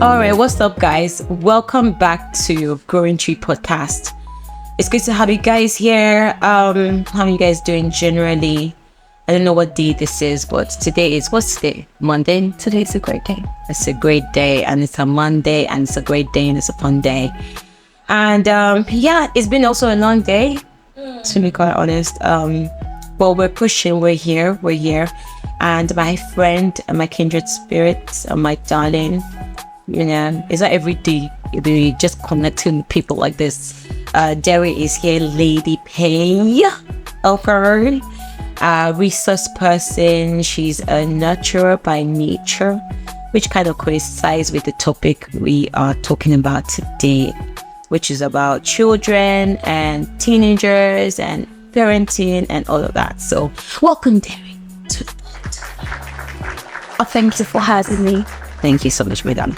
All right, what's up, guys? Welcome back to Growing Tree Podcast. It's good to have you guys here. How are you guys doing generally? I don't know what day this is, but today is, what's today? Monday? Today's a great day. It's a great day, and it's a Monday, and it's a great day, and it's a fun day. And yeah, it's been also a long day, to be quite honest. But we're pushing, we're here. And my friend, my kindred spirit, my darling, you know, it's not every day you just connecting with people like this. Derry is here, Lady Pay, okay, resource person. She's a nurturer by nature, which kind of coincides with the topic we are talking about today, which is about children and teenagers and parenting and all of that. So welcome, Derry, to the pod. Oh, thank you for having me. Thank you so much, madam.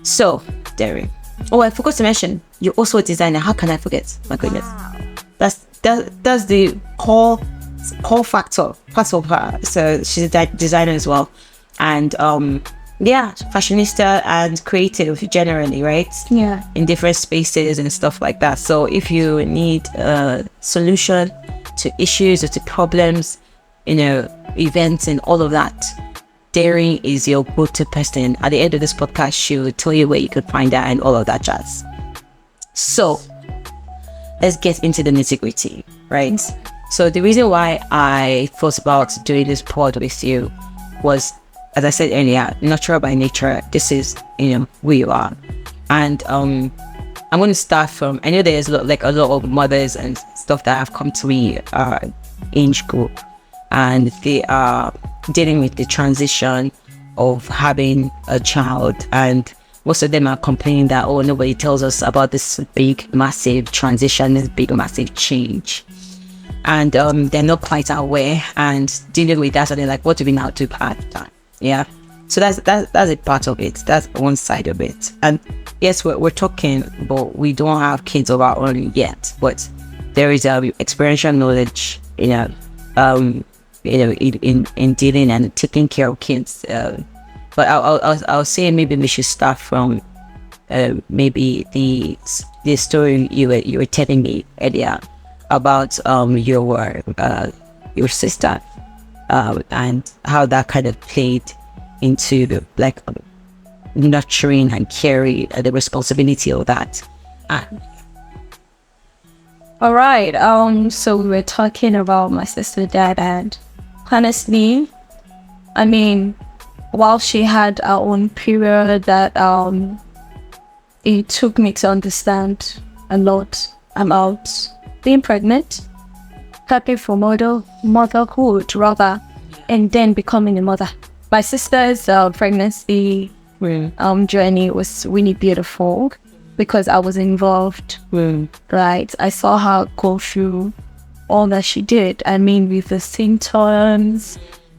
So, Derry. Oh, I forgot to mention, you're also a designer. How can I forget? My goodness. Wow. That's the core factor. Part of her. So she's a designer as well. And yeah, fashionista and creative generally, right? Yeah. In different spaces and stuff like that. So if you need a solution to issues or to problems, you know, events and all of that, Derry is your go-to person. At the end of this podcast, she will tell you where you could find her and all of that jazz. So let's get into the nitty-gritty, right? So the reason why I thought about doing this pod with you was, as I said earlier, natural by nature. This is, you know, who you are. And I'm going to start from, I know there's a lot of mothers and stuff that have come to me age group, and they are dealing with the transition of having a child, and most of them are complaining that, oh, nobody tells us about this big massive transition, this big massive change, and they're not quite aware and dealing with that. So they're like, what do we now do at the time? Yeah, so that's a part of it. That's one side of it. And yes, we're talking, but we don't have kids of our own yet, but there is experiential knowledge, you know, in dealing and taking care of kids. But I'll say maybe we should start from maybe the story you were telling me earlier about your sister, and how that kind of played into like nurturing and caring, the responsibility of that. All right. So we were talking about my sister, dad, and honestly, I mean, while she had her own period that it took me to understand a lot about being pregnant, prepping for motherhood rather, and then becoming a mother. My sister's pregnancy journey was really beautiful because I was involved, right? I saw her go through all that she did. I mean, with the symptoms,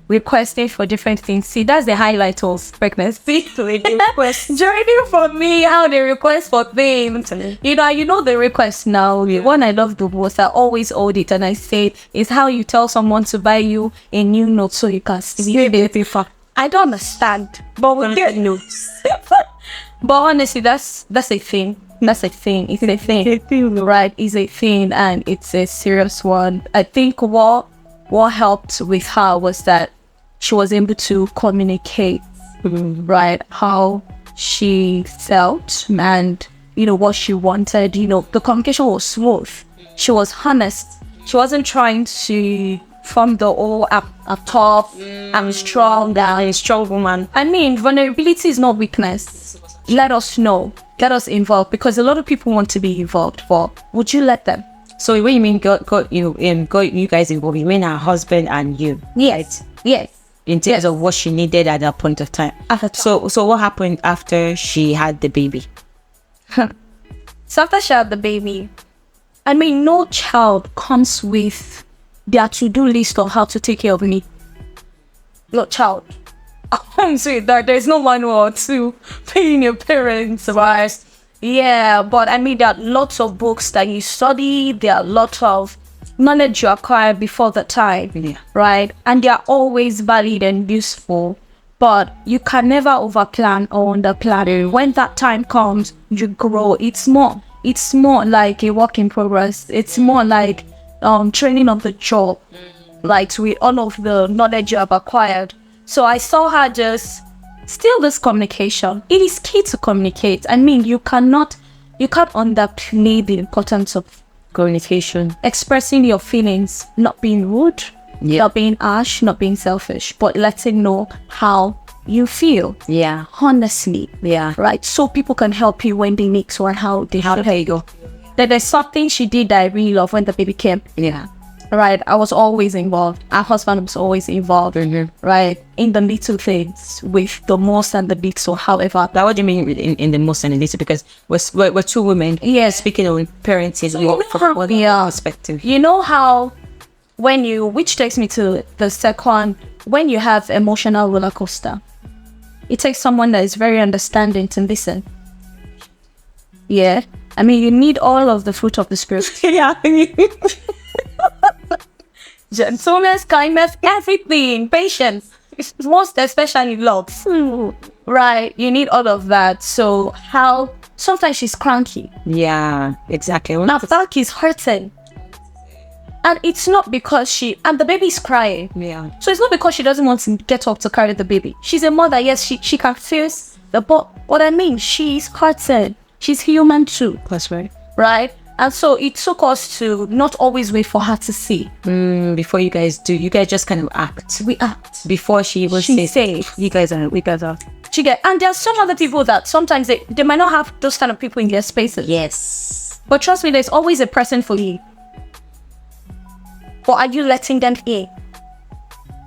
requesting for different things. See, that's the highlight of pregnancy. Journey for me, how they request for things. You know the request now. The one I love the most, I always hold it, and I say, is how you tell someone to buy you a new note so you can see it. I don't understand, but we get notes. But honestly, that's a thing. That's a thing. It's a thing, right? It's a thing, and it's a serious one. I think what helped with her was that she was able to communicate, right, how she felt and, you know, what she wanted. You know, the communication was smooth. She was honest. She wasn't trying to form the all up top. I'm strong, I'm a strong woman. I mean, vulnerability is not weakness. Let us know. Get us involved, because a lot of people want to be involved, but would you let them? So what you mean got you guys involved? You mean her husband and you? Yes. In terms of what she needed at that point of time. So what happened after she had the baby? So after she had the baby, I mean, no child comes with their to-do list of how to take care of me. No child. I'm saying that there's no manual to paying your parents, right? Yeah, but I mean, there are lots of books that you study. There are lots of knowledge you acquire before the time, right? And they are always valid and useful. but you can never overplan or underplan. When that time comes, you grow. It's more like a work in progress. It's more like training on the job, like with all of the knowledge you have acquired. So I saw her just still this communication. It is key to communicate. I mean, you can't underplay the importance of Communication. expressing your feelings, not being rude, not being harsh, not being selfish, but letting know how you feel. Yeah. Honestly. Yeah. Right. So people can help you when they need to or how they should. There you go. There's something she did that I really love when the baby came. Yeah. Right. I was always involved. Our husband was always involved. Right. In the little things with the most and the little, however. Now, what do you mean in the most and the little? Because we're two women. Yes. Speaking on parenting, from what perspective. You know how which takes me to the second, when you have emotional roller coaster, it takes someone that is very understanding to listen. Yeah. I mean, you need all of the fruit of the spirit. Yeah. Gentleness, kindness, everything, patience, most especially love. Right, you need all of that. So how sometimes she's cranky. Yeah, exactly. Now that is hurting, and it's not because and the baby's crying. Yeah. So it's not because she doesn't want to get up to carry the baby. She's a mother. Yes, she can feel but what I mean, she's hurting. She's human too. That's right. Right. And so it took us to not always wait for her to see. Before you guys do, you guys just kind of act. We act. Before she even says, we guys are. And there's some other people that sometimes they might not have those kind of people in their spaces. Yes. But trust me, there's always a person for you. But are you letting them in?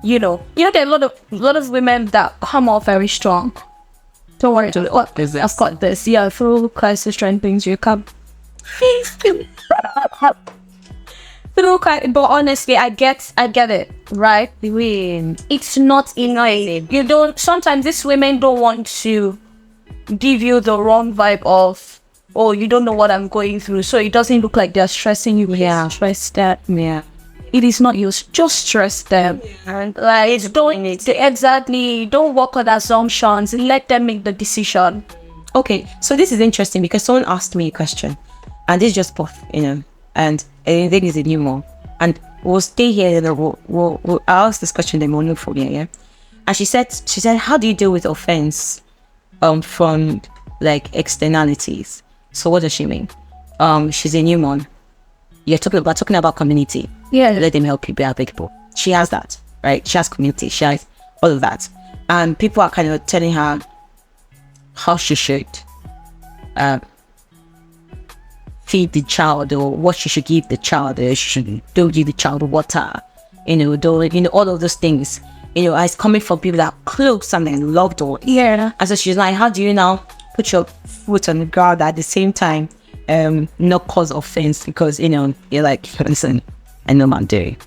You know, there are a lot of women that come off very strong. Don't worry, I've got this. Yeah, through Christ strength things you come. But honestly, I get it, right? It's not enough. Sometimes these women don't want to give you the wrong vibe of, oh, you don't know what I'm going through, so it doesn't look like they're stressing you. Yeah. Stress that. Yeah. It is not you. Just stress them. Like, don't work on assumptions. Let them make the decision. Okay, so this is interesting because someone asked me a question, and this just popped, and I think it's a new one, and we'll stay here and we'll ask this question then we'll look for me, yeah. And she said, how do you deal with offense, from like externalities? So what does she mean? She's a new mom. We're talking about community. Yeah. Let them help you be people. She has that, right? She has community. She has all of that, and people are kind of telling her how she should feed the child, or what she should give the child. Don't give the child water, all of those things. It's coming from people that are close and then loved her. Yeah. And so she's like, how do you now put your foot on the ground at the same time, not cause offense? Because you're like, listen, I know what I'm doing.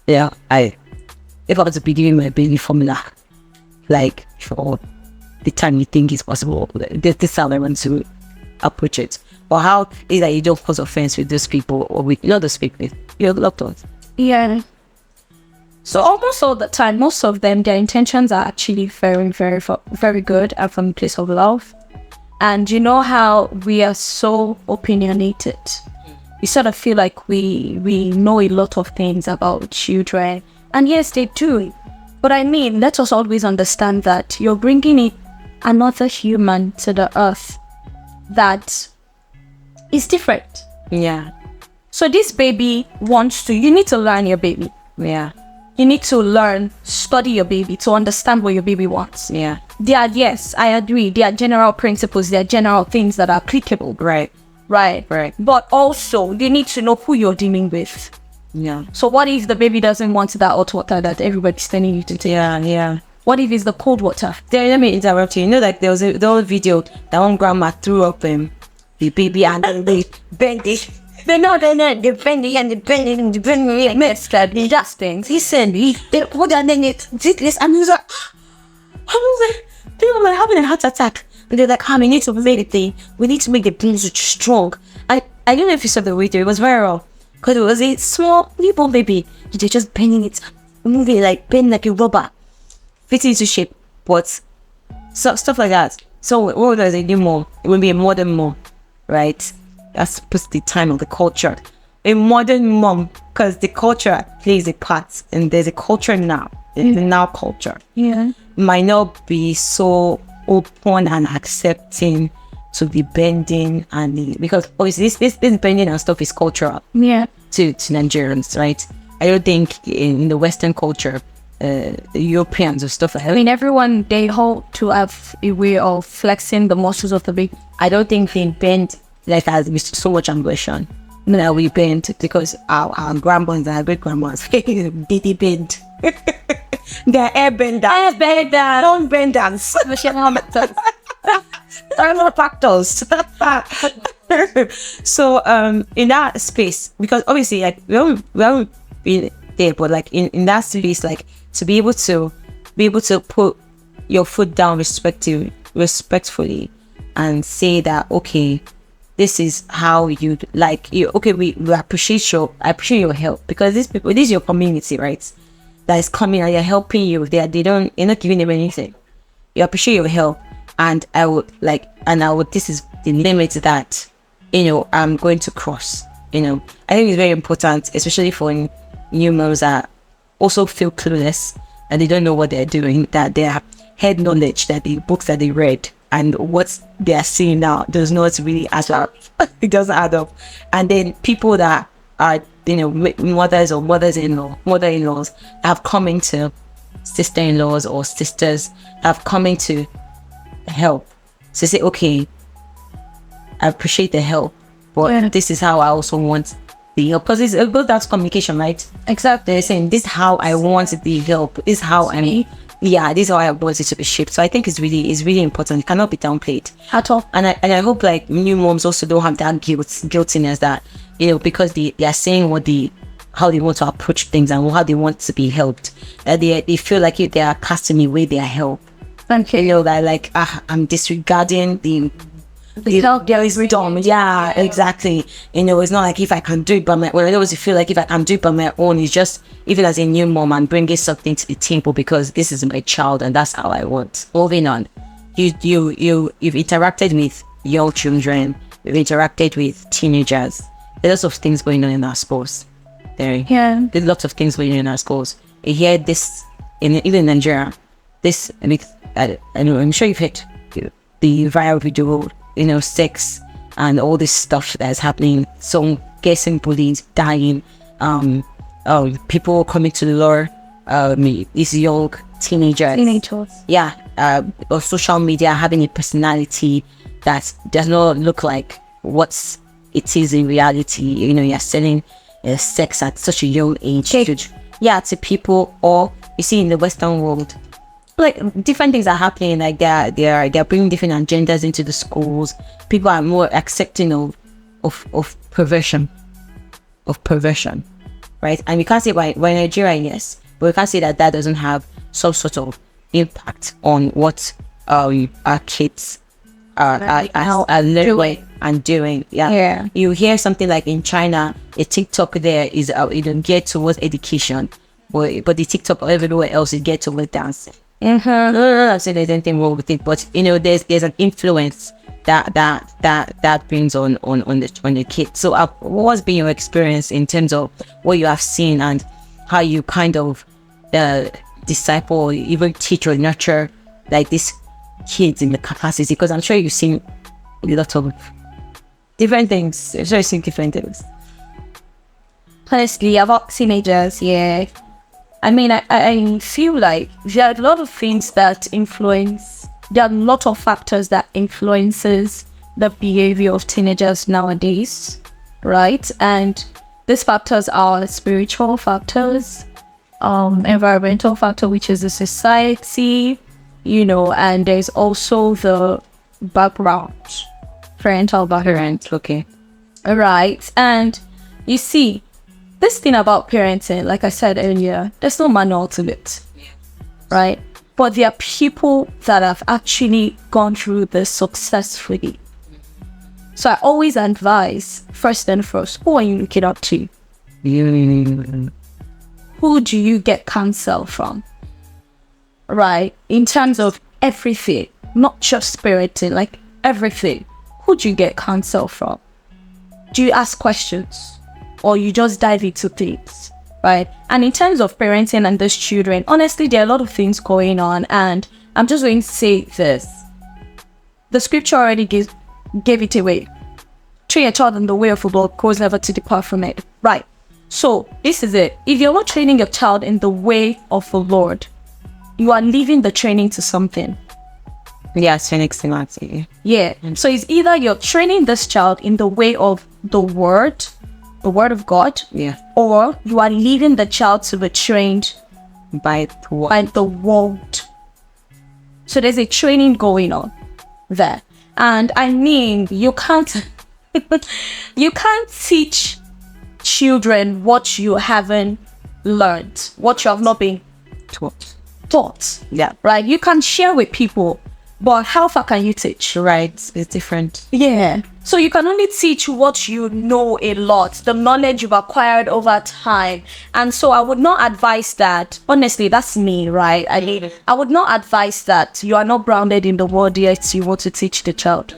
Yeah, if I was to be giving my baby formula, like for the time you think is possible, this is how I want to approach it. Or how is that you don't cause offense with those people, or with those people, your loved ones? Yeah. So almost all the time, most of them, their intentions are actually very, very, very good and from a place of love. And you know how we are so opinionated. We sort of feel like we know a lot of things about children. And yes, they do. But I mean, let us always understand that you're bringing another human to the earth that is different. Yeah. So this baby you need to learn your baby. Yeah. You need to study your baby to understand what your baby wants. Yeah. Yes, I agree. There are general principles, there are general things that are applicable. Right. But also, you need to know who you're dealing with. Yeah. So what if the baby doesn't want that hot water that everybody's telling you to take? Yeah. What if it's the cold water? Let me interrupt you. Like there was the old video that one grandma threw up the baby and then they bend it. They're bending and bending messed that just things. Listen, they hold on, then it did this, and he was like, people were having a heart attack. And they're like, we need to make the bones strong. I don't know if you saw the video, it was viral. Because it was a small newborn baby. They're just bending it, moving like a rubber, fitting into shape. But So stuff like that. So what does a new mom? It will be a modern mom, right? That's supposed to be the time of the culture. A modern mom, because the culture plays a part, and there's a culture now. It's the now culture. Yeah. Might not be so open and accepting to be bending, and because obviously this bending and stuff is cultural. Yeah. To Nigerians, right? I don't think in the Western culture, Europeans or stuff like that. I mean, everyone, they hope to have a way of flexing the muscles of the baby. I don't think they bend like that with so much ambition. No, we bend because our grandmas and our great grandmas did bend. They're airbenders. Airbenders. Don't benders. They're not factors. So in that space, because obviously like we haven't been there, but like in that space, like to be able to put your foot down respectfully and say that, okay, this is how you'd like you. Okay, we appreciate your help, because this is your community, right? That is coming and they're helping you. You're not giving them anything. You appreciate your help, and this is the limit that I'm going to cross. I think it's very important, especially for new moms that also feel clueless and they don't know what they're doing, that their head knowledge, that the books that they read and what they are seeing now does not really add up. It doesn't add up. And then people that are mothers or mother-in-laws have come into sister-in-laws or sisters have come into help. So say, okay, I appreciate the help, but this is how I also want the help, because that's communication, right? Exactly. They're saying this is how I want the help. This is how this is how I want it to be shaped. So I think it's really important. It cannot be downplayed At all. And I hope like new moms also don't have that guiltiness that because they are saying how they want to approach things and how they want to be helped. They feel like if they are casting away their help. Okay. That like I'm disregarding the help there is dumb. Yeah, exactly. It's not like if I can do it by my own. I always feel like if I can do it by my own, it's just even as a new mom and bringing something to the table because this is my child and that's how I want. Moving on, you've interacted with young children, you've interacted with teenagers. There's lots of things going on in our schools. There's lots of things going on in our schools. You hear this even in Nigeria. This I'm sure you've heard the viral video. Sex and all this stuff that's happening. So getting bullied, dying, people coming to the lure, these young teenagers. Yeah, or social media having a personality that does not look like what it is in reality. You're selling sex at such a young age to people, or you see in the Western world. Like different things are happening, like they're bringing different agendas into the schools. People are more accepting of perversion, right? And we can't say by Nigeria, yes, but we can't say that doesn't have some sort of impact on what our kids are learning and doing. Yeah. You hear something like in China, a TikTok there is geared towards education, but the TikTok everywhere else is geared towards dancing. No, so there's anything wrong with it, but there's an influence that brings on the kid. So what's been your experience in terms of what you have seen and how you kind of disciple or even teach or nurture like these kids in the capacity? Because I'm sure you've seen a lot of different things. I'm sure you've seen different things. Honestly, about teenagers, yeah. I mean, I feel like there are a lot of things that influence. There are a lot of factors that influences the behavior of teenagers nowadays, right? And these factors are spiritual factors, environmental factor, which is the society, and there's also the background, parental background. Okay. All right, and you see. This thing about parenting, like I said earlier, there's no manual to it, right? But there are people that have actually gone through this successfully. So I always advise, first and first, who are you looking up to? Who do you get counsel from? Right? In terms of everything. not just parenting, like everything, who do you get counsel from? Do you ask questions or you just dive into things, right? And in terms of parenting and those children, honestly, there are a lot of things going on, and I'm just going to say this. The scripture already gave it away. Train a child in the way of the Lord, cause never to depart from it. Right. So this is it. If you're not training your child in the way of the Lord, you are leaving the training to something. Yeah, Phoenix. Yeah. So it's either you're training this child in the way of the word of God, Yeah. or you are leaving the child to be trained By what? by the world. So there's a training going on there. And I mean, you can't teach children what you haven't learned, what you have not been taught. Yeah. Right? You can share with people, but how far can you teach? Right. It's different. Yeah. So you can only teach what you know a lot, the knowledge you've acquired over time. And so I would not advise that. Honestly, that's me, right? I would not advise that you are not grounded in the word yet you want to teach the child.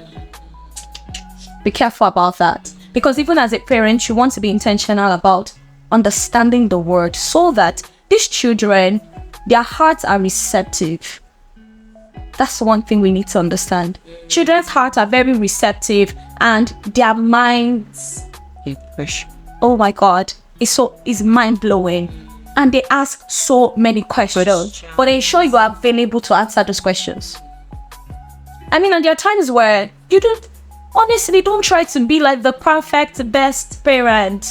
Be careful about that. Because even as a parent, you want to be intentional about understanding the word so that these children, their hearts are receptive. That's one thing we need to understand. Children's hearts are very receptive, and their minds, oh my God, is mind-blowing. And they ask so many questions, but ensure you are available to answer those questions. I mean, and there are times where you don't try to be like the perfect best parent.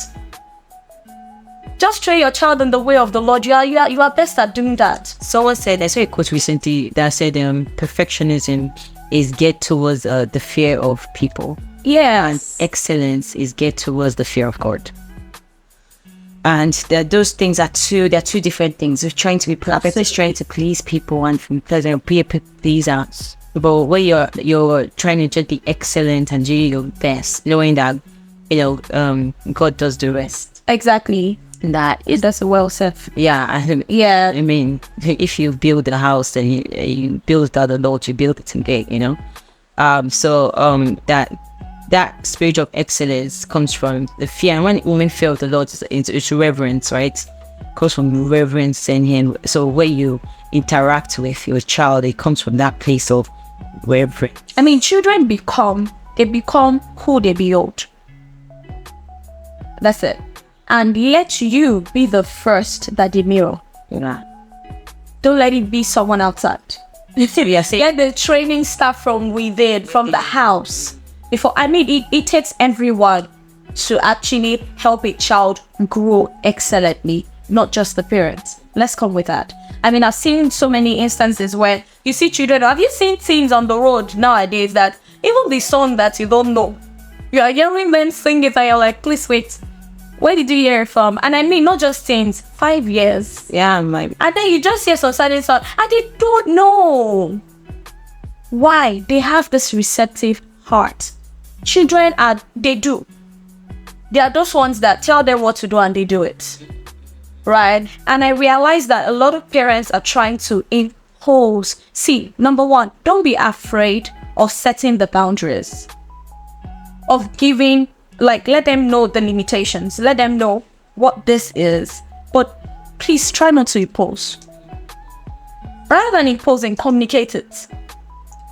Just train your child in the way of the Lord. You are best at doing that. Someone said, I saw a quote recently that said perfectionism is geared towards the fear of people. Yeah. And excellence is geared towards the fear of God. And those things are two different things. You're trying to be perfect, is trying to please people and be a pleaser. But when you're trying to just be excellent and do your best, knowing that, God does the rest. Exactly. That's well said. Yeah. Yeah. I mean, if you build a house and you build that the Lord, you build it today, that spirit of excellence comes from the fear. And when women fear of the Lord, it's reverence, right? It comes from reverence in Him. So when you interact with your child, it comes from that place of reverence. I mean, children become who they behold. That's it. And let you be the first that they mirror. Yeah. Don't let it be someone outside. Yes. Get the training stuff from within, from the house. It takes everyone to actually help a child grow excellently, not just the parents. Let's come with that. I mean, I've seen so many instances where you see children. Have you seen things on the road nowadays that even the song that you don't know, you are hearing them sing it and you're like, please wait. Where did you hear it from? And I mean, not just things, 5 years. Yeah, and then you just hear some certain song and they don't know why. They have this receptive heart. Children they do. They are those ones that tell them what to do and they do it. Right? And I realize that a lot of parents are trying to impose. See, number one, don't be afraid of setting the boundaries. Of giving, let them know the limitations. Let them know what this is. But please try not to impose. Rather than imposing, communicate it.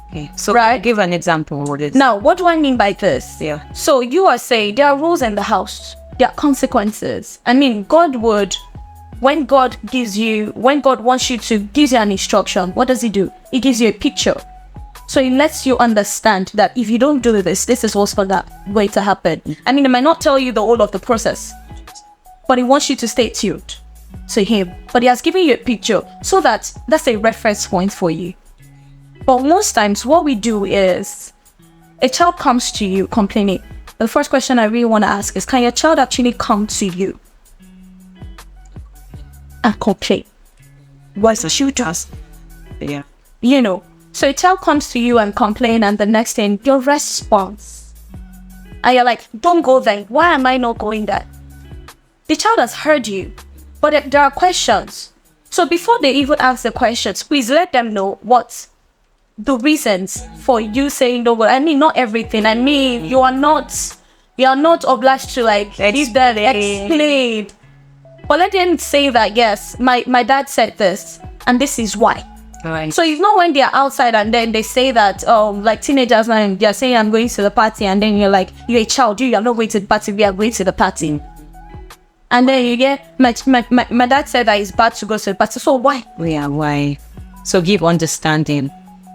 Okay. So right? Give an example of what it is. Now, what do I mean by this? Yeah. So you are saying there are rules in the house. There are consequences. I mean, when God wants you to give you an instruction, what does He do? He gives you a picture. So it lets you understand that if you don't do this is what's going to happen. I mean, it might not tell you the whole of the process, but He wants you to stay tuned to Him. But He has given you a picture so that's a reference point for you. But most times what we do is a child comes to you complaining. The first question I really want to ask is, can your child actually come to you and complain? What's the shoe just? Yeah. So a child comes to you and complain, and the next thing, your response. And you're like, don't go there. Why am I not going there? The child has heard you, but there are questions. So before they even ask the questions, please let them know what the reasons for you saying no. But I mean, not everything. I mean, you are not obliged to like give that explain. But let them say that yes, my dad said this, and this is why. Right. So it's not when they're outside and then they say that like teenagers now they're saying I'm going to the party, and then you're like, you're a child, you're not going to the party, we are going to the party. And then you get my dad said that it's bad to go to the party. So why? Yeah, why? So give understanding.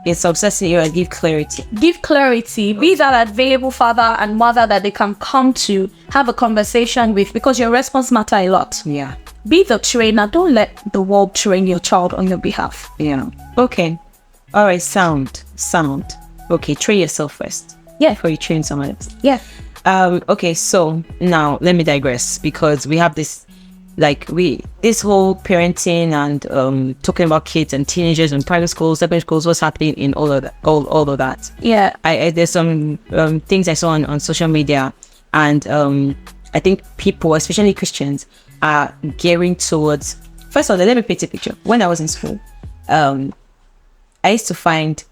It's obsessing you and give clarity. Give clarity. Be that available father and mother that they can come to have a conversation with, because your response matter a lot. Yeah. Be the trainer. Don't let the world train your child on your behalf. Yeah. Okay. All right. Sound. Okay. Train yourself first. Yeah. Before you train someone else. Yeah. Okay. So now let me digress, because we have this, this whole parenting and talking about kids and teenagers and private schools, separate schools, what's happening in all of that. Yeah. I there's some things I saw on social media, and I think people, especially Christians, are gearing towards. First of all, let me paint a picture. When I was in school, I used to find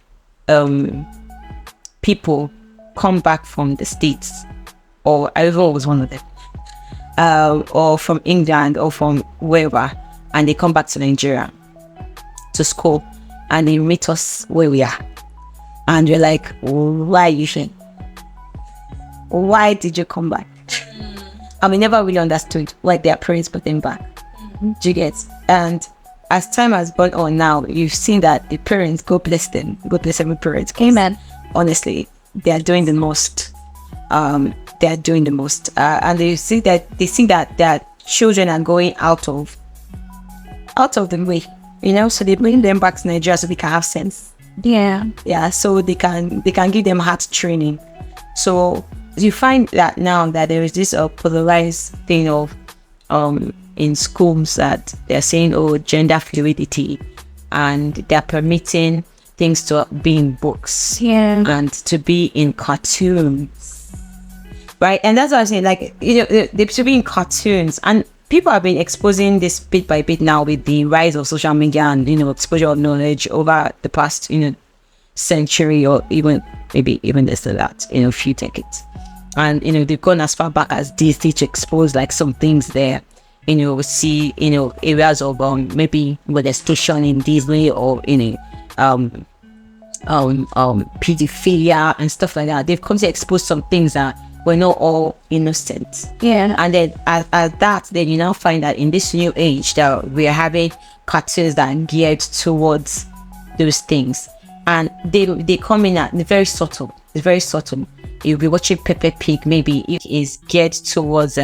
people come back from the States, or I was one of them, or from England or from wherever, and they come back to Nigeria to school, and they meet us where we are, and we're like, why you think? Why did you come back? And we never really understood why their parents put them back. Do you get? And as time has gone on now, you've seen that the parents, God bless them, God bless every parent. Amen. Honestly, they are doing the most. And they see that their children are going out of the way, so they bring them back to Nigeria so they can have sense. Yeah. So they can give them heart training. So you find that now that there is this polarized thing of in schools that they're saying gender fluidity, and they're permitting things to be in books, and to be in cartoons, right? And that's what I'm saying, they should be in cartoons, and people have been exposing this bit by bit now with the rise of social media and exposure of knowledge over the past century, or maybe even less than that, a few decades. And they've gone as far back as Disney to expose some things there. We see areas of maybe molestation in Disney, or pedophilia and stuff like that. They've come to expose some things that were not all innocent. Yeah. And then at that, then you now find that in this new age that we are having cartoons that are geared towards those things, and they come in at very subtle. It's very subtle. You'll be watching Peppa Pig, maybe it is geared towards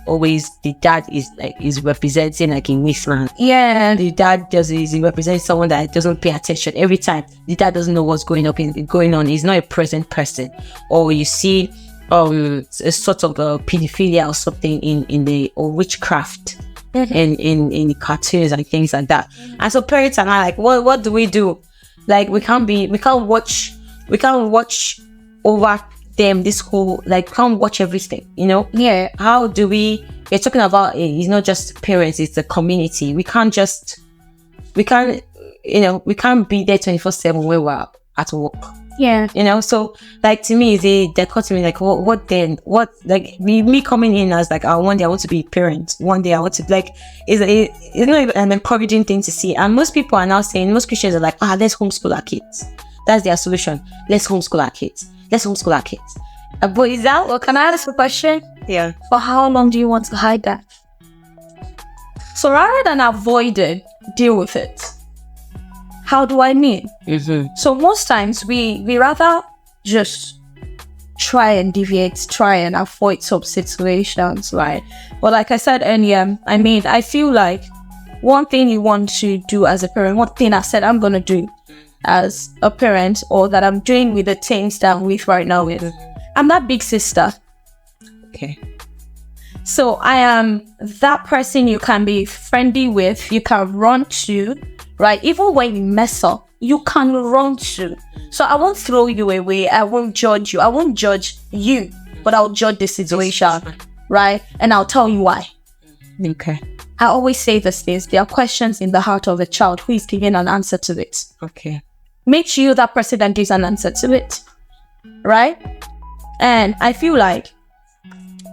always the dad is representing in Wasteland. Yeah. The dad is representing someone that doesn't pay attention. Every time the dad doesn't know what's going on. He's not a present person. Or you see a sort of pedophilia or something in the or witchcraft in the cartoons and things like that. And so parents are now like, what do we do? We can't watch over them this whole can't watch everything, Yeah. How do we're talking about it's not just parents, it's the community. We can't be there 24/7 where we're at work. Yeah. So to me they caught me what then, what me coming in as one day I want to be a parent, one day I want to it's not even an encouraging thing to see. And most people are now saying, most Christians are let's homeschool our kids. That's their solution. Let's homeschool our kids. But is that? Well, can I ask a question? Yeah. For how long do you want to hide that? So rather than avoid it, deal with it. How do I mean? Mm-hmm. So most times we rather just try and deviate, try and avoid some situations, right? But like I said earlier, I feel like one thing you want to do as a parent, one thing I said I'm going to do as a parent, or that I'm doing with the teams that I'm with right now, I'm that big sister. Okay. So I am that person you can be friendly with, you can run to, right? Even when you mess up, you can run to. So I won't throw you away. I won't judge you. I won't judge you, but I'll judge the situation, right? And I'll tell you why. Okay. I always say this, there are questions in the heart of a child who is giving an answer to it. Okay. makes you that person that gives an answer to it, right? And I feel like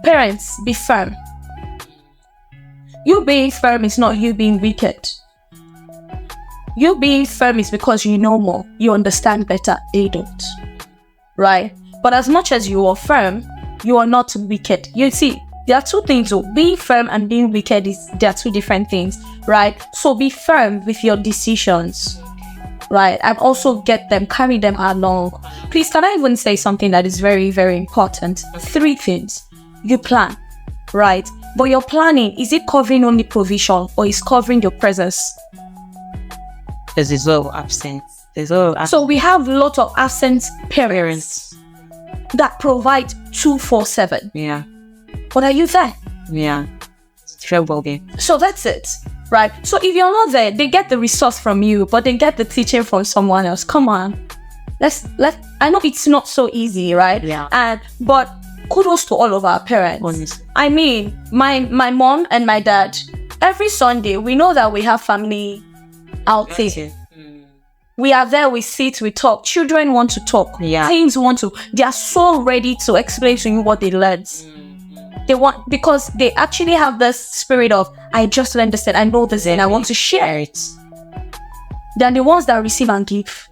parents, be firm. You being firm is not you being wicked. You being firm is because you know more, you understand better, they don't, right? But as much as you are firm, you are not wicked. You see, there are two things. So being firm and being wicked there are two different things, right? So be firm with your decisions, right? And also carry them along. Please, can I even say something that is very, very important? 3 things. You plan, right? But your planning, is it covering only provision or is covering your presence? There's a lot of absence. So we have a lot of absent parents that provide 2-4-7. Yeah. But are you there? Yeah. Trouble game. So that's it, right? So if you're not there, they get the resource from you, but they get the teaching from someone else. Come on. I know it's not so easy, right? Yeah. But kudos to all of our parents. Honestly. I mean, my mom and my dad, every Sunday, we know that we have family outing. We are there, we sit, we talk. Children want to talk. Yeah. Teens they are so ready to explain to you what they learned. They want, because they actually have this spirit of, I just learned this and I know this and I want to share it. They're the ones that receive and give.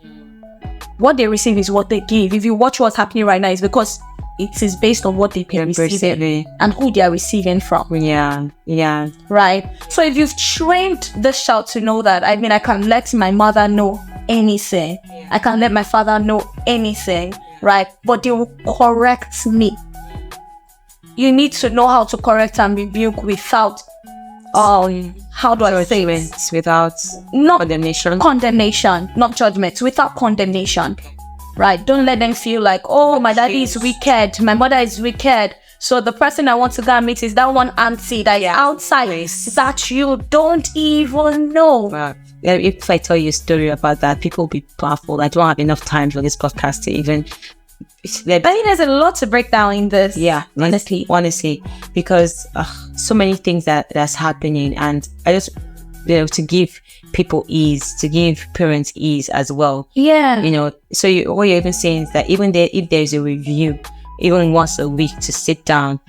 What they receive is what they give. If you watch what's happening right now, it's because it is based on what they can receive and who they are receiving from. Yeah. Right? So if you've trained this child to know that, I mean, I can let my mother know anything. I can let my father know anything, right? But they will correct me. You need to know how to correct and rebuke without, how do I say it? Without not condemnation, not judgment, without condemnation, right? Don't let them feel like, oh, my daddy is wicked, my mother is wicked, so the person I want to go and meet is that one auntie that is outside that you don't even know. Wow. If I tell you a story about that, people will be baffled. I don't have enough time for this podcast to even. I think there's a lot to break down in this. Yeah, honestly, because so many things that's happening, and I just, to give people ease, to give parents ease as well. Yeah. So what you're even saying is that even if there's a review, even once a week, to sit down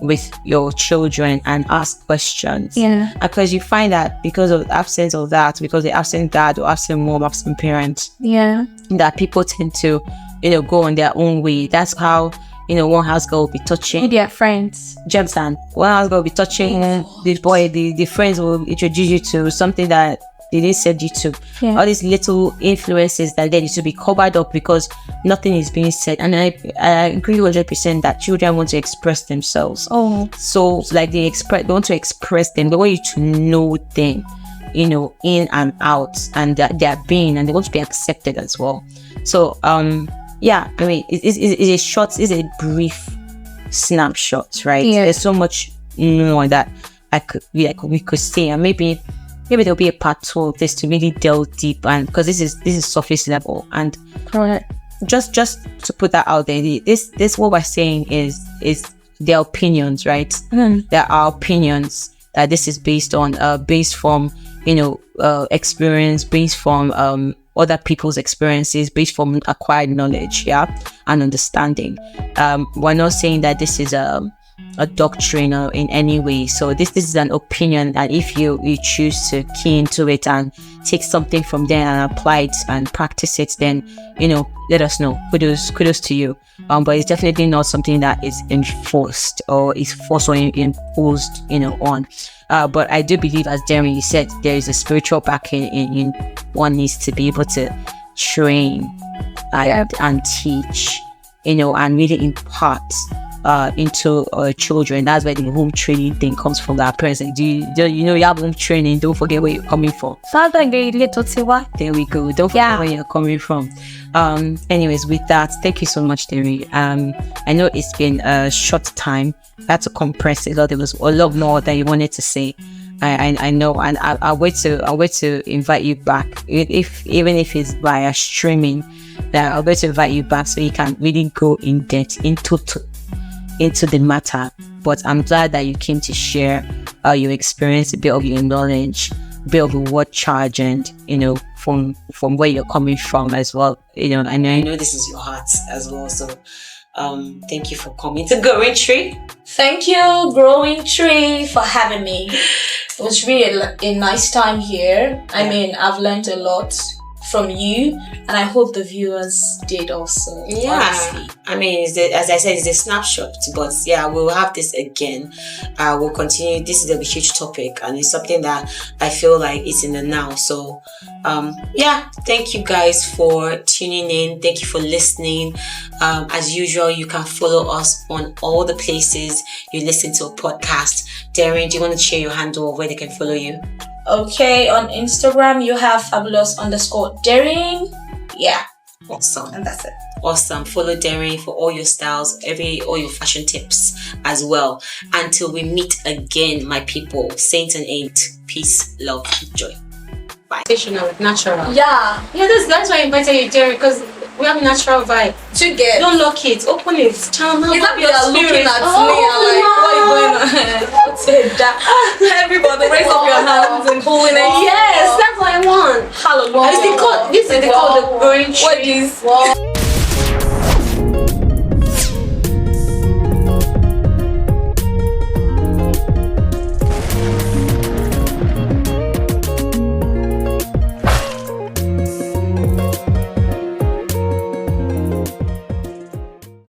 with your children and ask questions. Yeah. Because you find that because of the absence of that, because the absent dad or absent mom, absent parent, that people tend to, go on their own way. That's how, one house girl will be touching their friends. Jameson. One house girl will be touching the boy, the friends will introduce you to something that they didn't send you to. Yeah. All these little influences that they need to be covered up because nothing is being said. And I agree 100% that children want to express themselves. Oh. So like they want to express them. They want you to know them, in and out, and that they are being, and they want to be accepted as well. So yeah, I mean, it's a brief snapshot, right? Yeah. There's so much more that we could say, and maybe there'll be a part 2 of this to really delve deep, and because this is surface level, and correct. Just to put that out there, this what we're saying is their opinions, right? There are opinions that this is based on, based from experience, based from other people's experiences, based from acquired knowledge, and understanding. We're not saying that this is a doctrine or in any way. So this is an opinion that if you choose to key into it and take something from there and apply it and practice it, then let us know. Kudos to you. But it's definitely not something that is enforced or is forced or imposed on. But I do believe, as Jeremy said, there is a spiritual backing in one needs to be able to train and teach, and really impart into children. That's where the home training thing comes from. That parents like, you have home training, don't forget where you're coming from. There we go. Don't forget where you're coming from. Anyways, with that, thank you so much, Terry. I know it's been a short time. I had to compress it. There was a lot more that you wanted to say. I know, and I'll wait to invite you back. Even if it's via streaming, that I'll wait to invite you back so you can really go in depth into the matter. But I'm glad that you came to share your experience, a bit of your knowledge, a bit of a word charge, and from where you're coming from as well. And I know this is your heart as well. So thank you for coming to Growing Tree. Thank you, Growing Tree, for having me. It was really a nice time here. I mean, I've learned a lot from you, and I hope the viewers did also. Yeah, honestly. I mean, as I said, it's a snapshot, but yeah, we'll have this again. We'll continue. This is a huge topic, and it's something that I feel like it's in the now. So thank you guys for tuning in. Thank you for listening. As usual, you can follow us on all the places you listen to a podcast. Darren, do you want to share your handle of where they can follow you? Okay, on Instagram you have fabulous_daring. Yeah, awesome. And that's it. Awesome. Follow Daring for all your styles, all your fashion tips as well. Until we meet again, my people. Saints and ain't. Peace, love, joy. Bye. Natural. Yeah, that's why I invited you, Daring, because we have natural vibe. Don't lock it. Open it. Channel it's like you're looking at me and like, what are you going on? Everybody raise up your hands and pulling it. Yes, that's what I want. Hallelujah. This is called the Growing Tree. What is